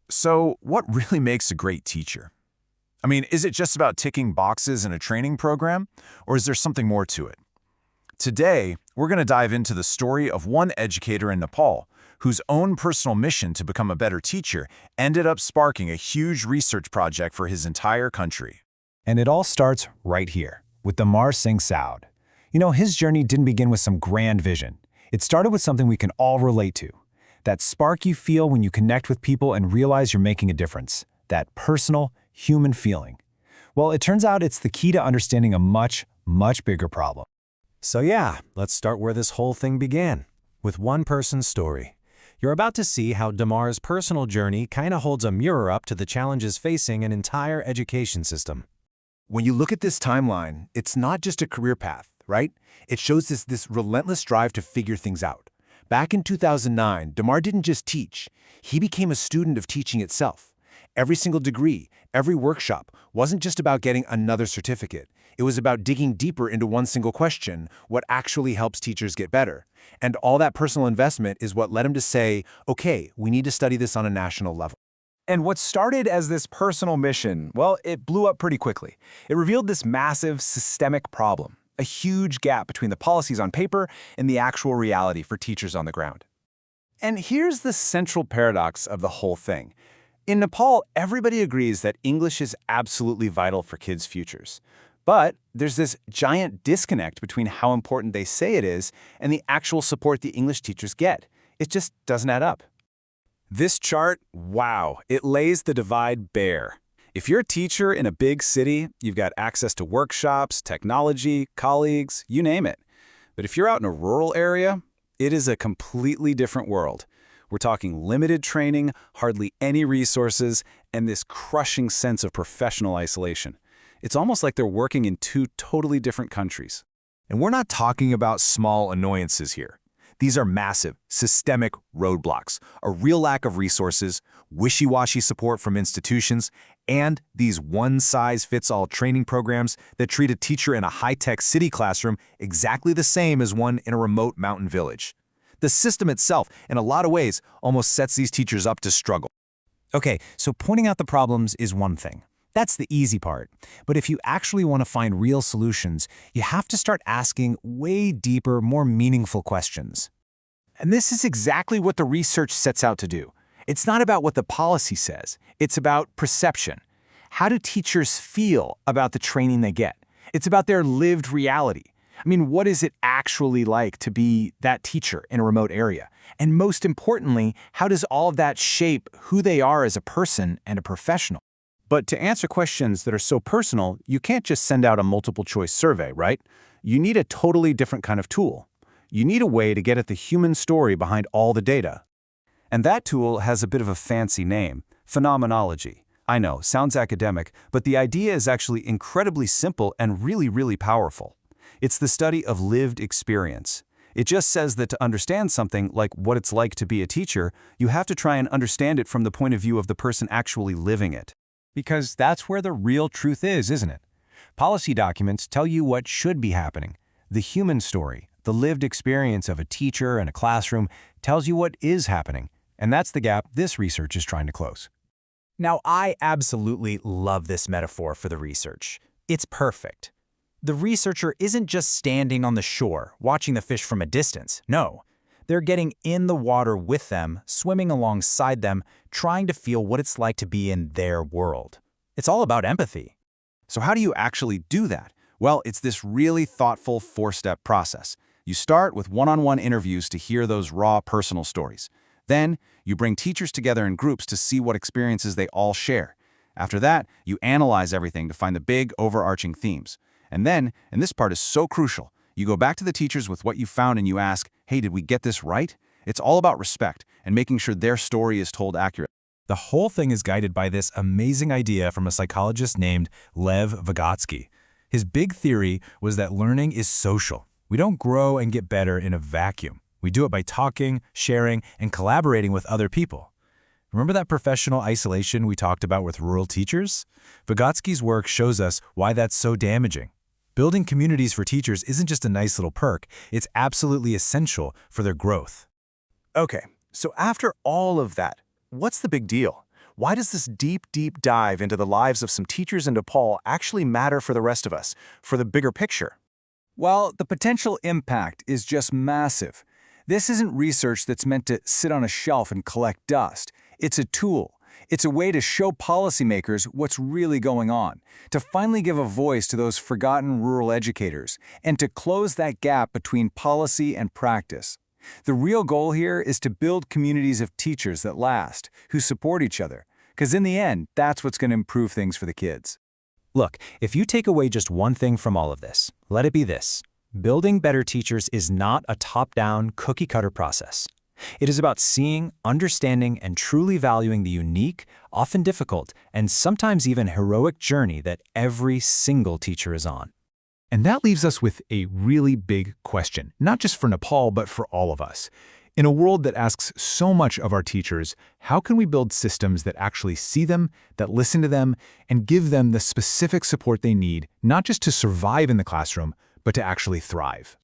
So, what really makes a great teacher? I mean, is it just about ticking boxes in a training program, or is there something more to it? Today, we're going to dive into the story of one educator in Nepal whose own personal mission to become a better teacher ended up sparking a huge research project for his entire country. And it all starts right here, with Damar Singh Saud. You know, his journey didn't begin with some grand vision. It started with something we can all relate to. That spark you feel when you connect with people and realize you're making a difference. That personal, human feeling. Well, it turns out it's the key to understanding a much, much bigger problem. So yeah, let's start where this whole thing began, with one person's story. You're about to see how Damar's personal journey kind of holds a mirror up to the challenges facing an entire education system. When you look at this timeline, it's not just a career path, right? It shows this relentless drive to figure things out. Back in 2009, Damar didn't just teach. He became a student of teaching itself. Every single degree, every workshop wasn't just about getting another certificate. It was about digging deeper into one single question, what actually helps teachers get better. And all that personal investment is what led him to say, okay, we need to study this on a national level. And what started as this personal mission, well, it blew up pretty quickly. It revealed this massive systemic problem, a huge gap between the policies on paper and the actual reality for teachers on the ground. And here's the central paradox of the whole thing. In Nepal, everybody agrees that English is absolutely vital for kids' futures. But there's this giant disconnect between how important they say it is and the actual support the English teachers get. It just doesn't add up. This chart, wow, it lays the divide bare. If you're a teacher in a big city, you've got access to workshops, technology, colleagues, you name it. But if you're out in a rural area, it is a completely different world. We're talking limited training, hardly any resources, and this crushing sense of professional isolation. It's almost like they're working in two totally different countries. And we're not talking about small annoyances here. These are massive, systemic roadblocks, a real lack of resources, wishy-washy support from institutions, and these one-size-fits-all training programs that treat a teacher in a high-tech city classroom exactly the same as one in a remote mountain village. The system itself, in a lot of ways, almost sets these teachers up to struggle. Okay, so pointing out the problems is one thing. That's the easy part. But if you actually want to find real solutions, you have to start asking way deeper, more meaningful questions. And this is exactly what the research sets out to do. It's not about what the policy says. It's about perception. How do teachers feel about the training they get? It's about their lived reality. I mean, what is it actually like to be that teacher in a remote area? And most importantly, how does all of that shape who they are as a person and a professional? But to answer questions that are so personal, you can't just send out a multiple-choice survey, right? You need a totally different kind of tool. You need a way to get at the human story behind all the data. And that tool has a bit of a fancy name, phenomenology. I know, sounds academic, but the idea is actually incredibly simple and really, really powerful. It's the study of lived experience. It just says that to understand something like what it's like to be a teacher, you have to try and understand it from the point of view of the person actually living it. Because that's where the real truth is, isn't it? Policy documents tell you what should be happening. The human story, the lived experience of a teacher in a classroom, tells you what is happening. And that's the gap this research is trying to close. Now, I absolutely love this metaphor for the research. It's perfect. The researcher isn't just standing on the shore, watching the fish from a distance. No, they're getting in the water with them, swimming alongside them, trying to feel what it's like to be in their world. It's all about empathy. So how do you actually do that? Well, it's this really thoughtful four-step process. You start with one-on-one interviews to hear those raw personal stories. Then, you bring teachers together in groups to see what experiences they all share. After that, you analyze everything to find the big, overarching themes. And then, and this part is so crucial, you go back to the teachers with what you found and you ask, hey, did we get this right? It's all about respect and making sure their story is told accurately. The whole thing is guided by this amazing idea from a psychologist named Lev Vygotsky. His big theory was that learning is social. We don't grow and get better in a vacuum. We do it by talking, sharing, and collaborating with other people. Remember that professional isolation we talked about with rural teachers? Vygotsky's work shows us why that's so damaging. Building communities for teachers isn't just a nice little perk, it's absolutely essential for their growth. Okay, so after all of that, what's the big deal? Why does this deep, deep dive into the lives of some teachers in Nepal actually matter for the rest of us, for the bigger picture? Well, the potential impact is just massive. This isn't research that's meant to sit on a shelf and collect dust. It's a tool. It's a way to show policymakers what's really going on, to finally give a voice to those forgotten rural educators, and to close that gap between policy and practice. The real goal here is to build communities of teachers that last, who support each other, because in the end, that's what's going to improve things for the kids. Look, if you take away just one thing from all of this, let it be this. Building better teachers is not a top-down, cookie-cutter process. It is about seeing, understanding, and truly valuing the unique, often difficult, and sometimes even heroic journey that every single teacher is on. And that leaves us with a really big question, not just for Nepal, but for all of us. In a world that asks so much of our teachers, how can we build systems that actually see them, that listen to them, and give them the specific support they need, not just to survive in the classroom, but to actually thrive?